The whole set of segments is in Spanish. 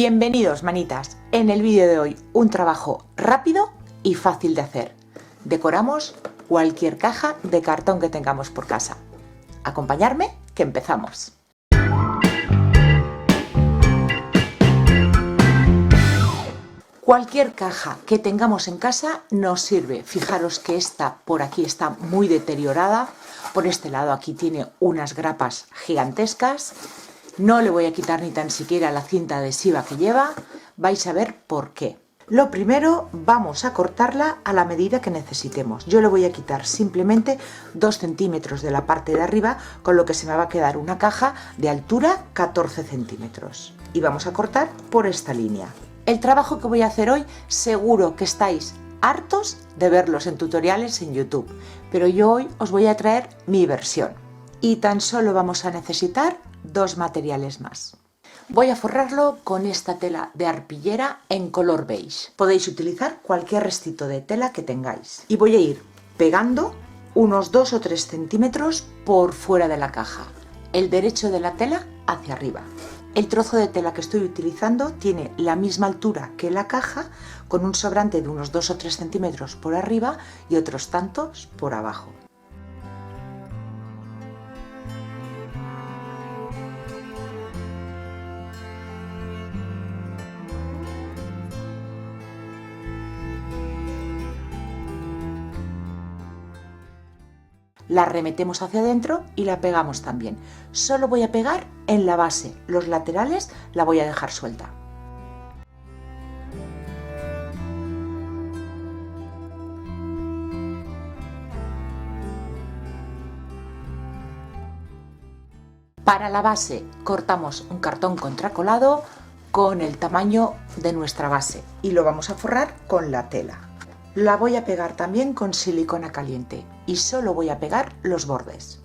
Bienvenidos, manitas. En el vídeo de hoy un trabajo rápido y fácil de hacer. Decoramos cualquier caja de cartón que tengamos por casa. Acompañarme, que empezamos. Cualquier caja que tengamos en casa nos sirve. Fijaros que esta por aquí está muy deteriorada. Por este lado aquí tiene unas grapas gigantescas. No le voy a quitar ni tan siquiera la cinta adhesiva que lleva. Vais a ver por qué. Lo primero, vamos a cortarla a la medida que necesitemos. Yo le voy a quitar simplemente 2 centímetros de la parte de arriba, con lo que se me va a quedar una caja de altura 14 centímetros. Y vamos a cortar por esta línea. El trabajo que voy a hacer hoy, seguro que estáis hartos de verlos en tutoriales en YouTube, pero yo hoy os voy a traer mi versión. Y tan solo vamos a necesitar 2 materiales más. Voy a forrarlo con esta tela de arpillera en color beige. Podéis utilizar cualquier restito de tela que tengáis. Y voy a ir pegando unos 2 o 3 centímetros por fuera de la caja. El derecho de la tela hacia arriba. El trozo de tela que estoy utilizando tiene la misma altura que la caja, con un sobrante de unos 2 o 3 centímetros por arriba y otros tantos por abajo. La remetemos hacia adentro y la pegamos también. Solo voy a pegar en la base, los laterales la voy a dejar suelta. Para la base cortamos un cartón contracolado con el tamaño de nuestra base y lo vamos a forrar con la tela. La voy a pegar también con silicona caliente y solo voy a pegar los bordes.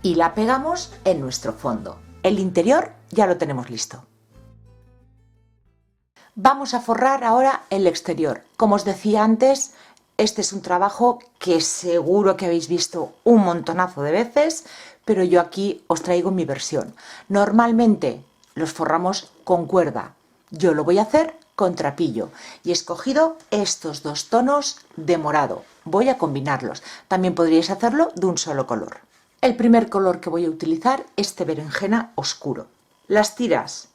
Y la pegamos en nuestro fondo. El interior ya lo tenemos listo. Vamos a forrar ahora el exterior. Como os decía antes, este es un trabajo que seguro que habéis visto un montonazo de veces, pero yo aquí os traigo mi versión. Normalmente los forramos con cuerda. Yo lo voy a hacer con trapillo y he escogido estos 2 tonos de morado. Voy a combinarlos. También podríais hacerlo de un solo color. El primer color que voy a utilizar es este berenjena oscuro. Las tiras,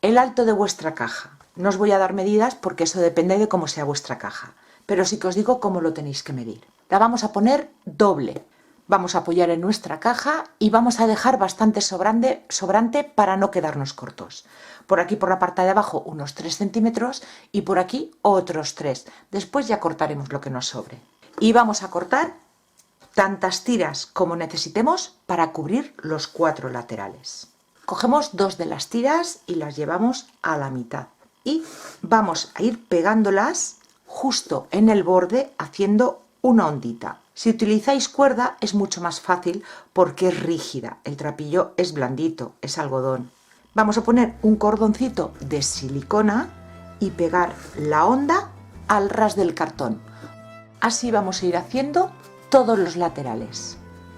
el alto de vuestra caja. No os voy a dar medidas porque eso depende de cómo sea vuestra caja, pero sí que os digo cómo lo tenéis que medir. La vamos a poner doble. Vamos a apoyar en nuestra caja y vamos a dejar bastante sobrante para no quedarnos cortos. Por aquí, por la parte de abajo, unos 3 centímetros y por aquí otros 3. Después ya cortaremos lo que nos sobre. Y vamos a cortar tantas tiras como necesitemos para cubrir los 4 laterales. Cogemos 2 de las tiras y las llevamos a la mitad. Y vamos a ir pegándolas justo en el borde haciendo una ondita. Si utilizáis cuerda es mucho más fácil porque es rígida, el trapillo es blandito, es algodón. Vamos a poner un cordoncito de silicona y pegar la onda al ras del cartón. Así vamos a ir haciendo todos los laterales.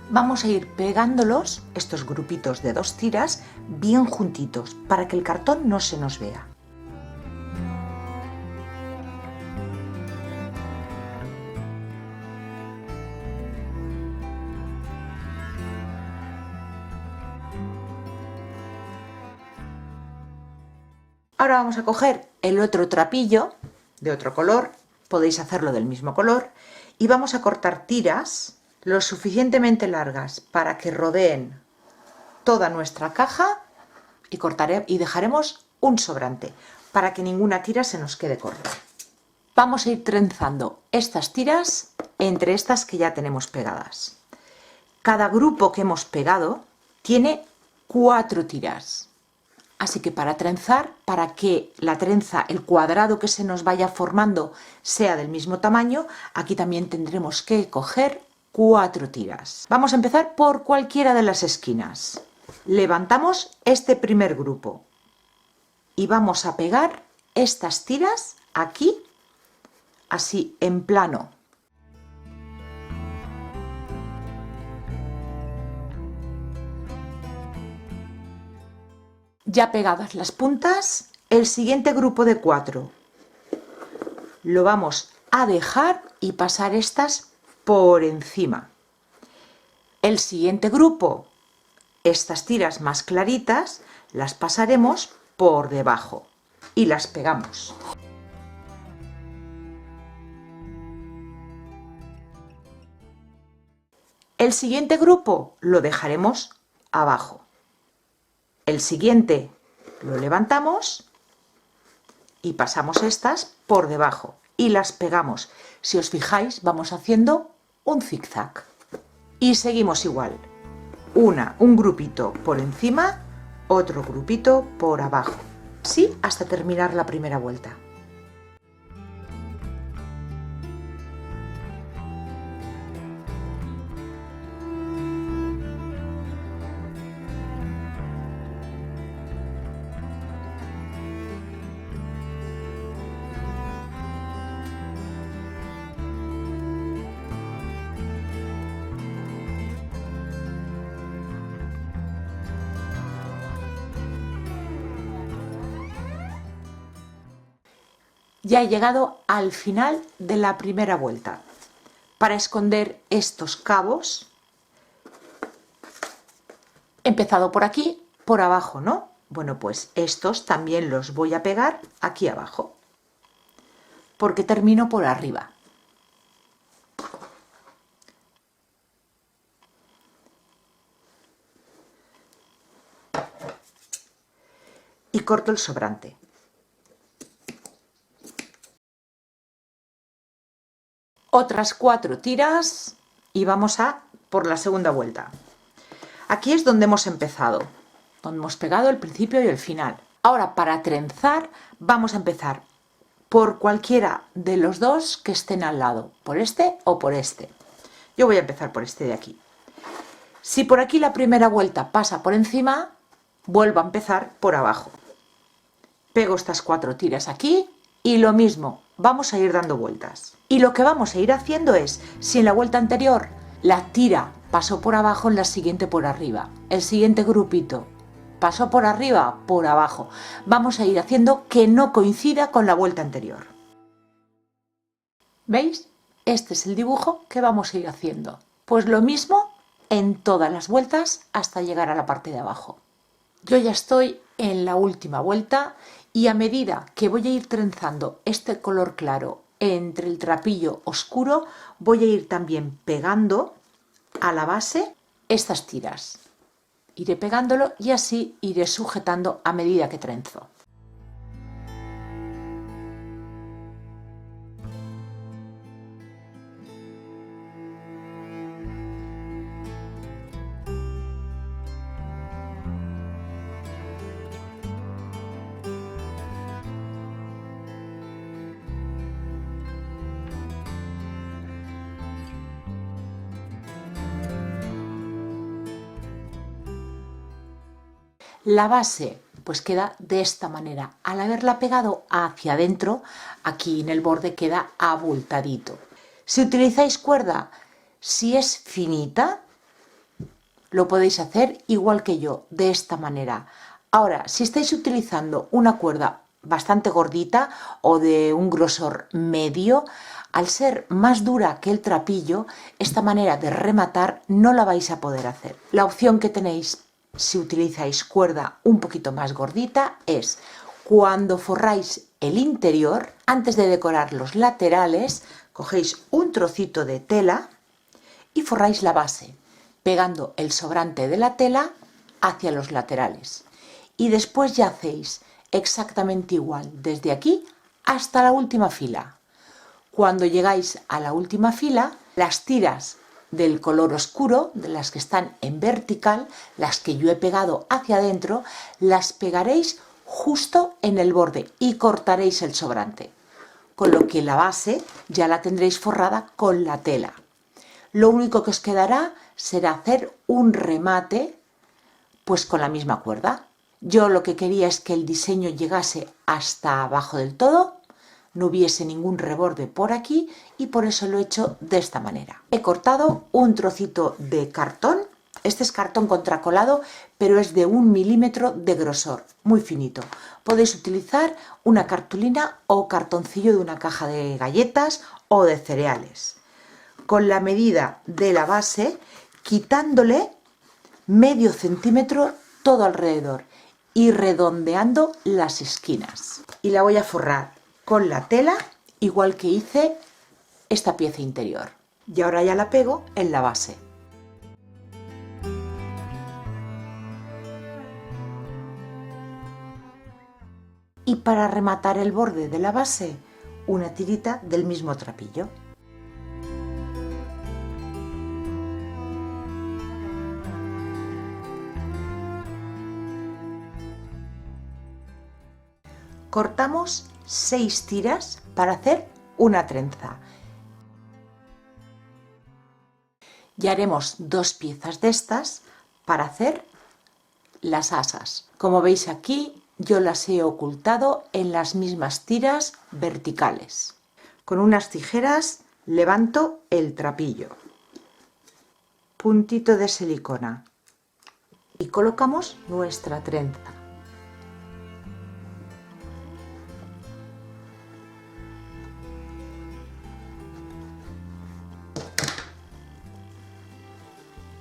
Vamos a ir pegándolos, estos grupitos de 2 tiras, bien juntitos para que el cartón no se nos vea. Ahora vamos a coger el otro trapillo de otro color, podéis hacerlo del mismo color, y vamos a cortar tiras lo suficientemente largas para que rodeen toda nuestra caja y dejaremos un sobrante para que ninguna tira se nos quede corta. Vamos a ir trenzando estas tiras entre estas que ya tenemos pegadas. Cada grupo que hemos pegado tiene 4 tiras. Así que para trenzar, para que la trenza, el cuadrado que se nos vaya formando sea del mismo tamaño, aquí también tendremos que coger 4 tiras. Vamos a empezar por cualquiera de las esquinas. Levantamos este primer grupo y vamos a pegar estas tiras aquí, así en plano. Ya pegadas las puntas, el siguiente grupo de 4 lo vamos a dejar y pasar estas por encima. El siguiente grupo, estas tiras más claritas, las pasaremos por debajo y las pegamos. El siguiente grupo lo dejaremos abajo. El siguiente lo levantamos y pasamos estas por debajo y las pegamos. Si os fijáis, vamos haciendo un zigzag. Y seguimos igual. Un grupito por encima, otro grupito por abajo. Sí, hasta terminar la primera vuelta. Ya he llegado al final de la primera vuelta. Para esconder estos cabos, he empezado por aquí, por abajo, ¿no? Bueno, pues estos también los voy a pegar aquí abajo, porque termino por arriba. Y corto el sobrante. Otras 4 tiras y vamos a por la segunda vuelta. Aquí es donde hemos empezado, donde hemos pegado el principio y el final. Ahora, para trenzar, vamos a empezar por cualquiera de los dos que estén al lado, por este o por este. Yo voy a empezar por este de aquí. Si por aquí la primera vuelta pasa por encima, vuelvo a empezar por abajo. Pego estas 4 tiras aquí y lo mismo, vamos a ir dando vueltas. Y lo que vamos a ir haciendo es, si en la vuelta anterior la tira pasó por abajo, en la siguiente por arriba. El siguiente grupito pasó por arriba, por abajo. Vamos a ir haciendo que no coincida con la vuelta anterior. ¿Veis? Este es el dibujo que vamos a ir haciendo. Pues lo mismo en todas las vueltas hasta llegar a la parte de abajo. Yo ya estoy en la última vuelta y a medida que voy a ir trenzando este color claro entre el trapillo oscuro, voy a ir también pegando a la base estas tiras. Iré pegándolo y así iré sujetando a medida que trenzo. La base pues queda de esta manera. Al haberla pegado hacia adentro, aquí en el borde queda abultadito. Si utilizáis cuerda, si es finita, lo podéis hacer igual que yo, de esta manera. Ahora, si estáis utilizando una cuerda bastante gordita o de un grosor medio, al ser más dura que el trapillo, esta manera de rematar no la vais a poder hacer. La opción que tenéis si utilizáis cuerda un poquito más gordita es cuando forráis el interior, antes de decorar los laterales, cogéis un trocito de tela y forráis la base, pegando el sobrante de la tela hacia los laterales. Y después ya hacéis exactamente igual, desde aquí hasta la última fila. Cuando llegáis a la última fila, las tiras del color oscuro, de las que están en vertical, las que yo he pegado hacia adentro, las pegaréis justo en el borde y cortaréis el sobrante, con lo que la base ya la tendréis forrada con la tela. Lo único que os quedará será hacer un remate pues con la misma cuerda. Yo lo que quería es que el diseño llegase hasta abajo del todo, no hubiese ningún reborde por aquí y por eso lo he hecho de esta manera. He cortado un trocito de cartón Este es cartón contracolado, pero es de 1 milímetro de grosor, muy finito. Podéis utilizar una cartulina o cartoncillo de una caja de galletas o de cereales. Con la medida de la base, quitándole medio centímetro todo alrededor y redondeando las esquinas. Y la voy a forrar con la tela, igual que hice esta pieza interior. Y ahora ya la pego en la base. Y para rematar el borde de la base, una tirita del mismo trapillo. Cortamos 6 tiras para hacer una trenza. Y haremos 2 piezas de estas para hacer las asas. Como veis aquí, yo las he ocultado en las mismas tiras verticales. Con unas tijeras levanto el trapillo, puntito de silicona y colocamos nuestra trenza.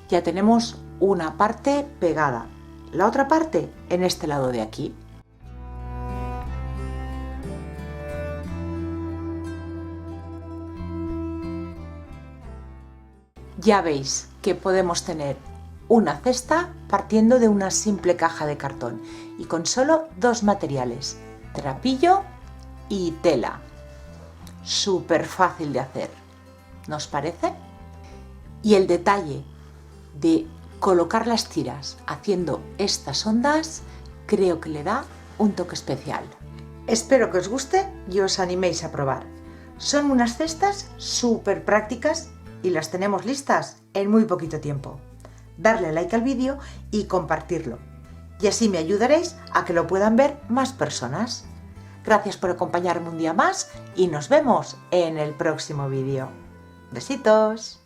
Ya tenemos una parte pegada, la otra parte en este lado de aquí. Ya veis que podemos tener una cesta partiendo de una simple caja de cartón y con solo 2 materiales, trapillo y tela. Súper fácil de hacer, ¿no os parece? Y el detalle de colocar las tiras haciendo estas ondas creo que le da un toque especial. Espero que os guste y os animéis a probar. Son unas cestas súper prácticas y las tenemos listas en muy poquito tiempo. Darle like al vídeo y compartirlo. Y así me ayudaréis a que lo puedan ver más personas. Gracias por acompañarme un día más y nos vemos en el próximo vídeo. Besitos.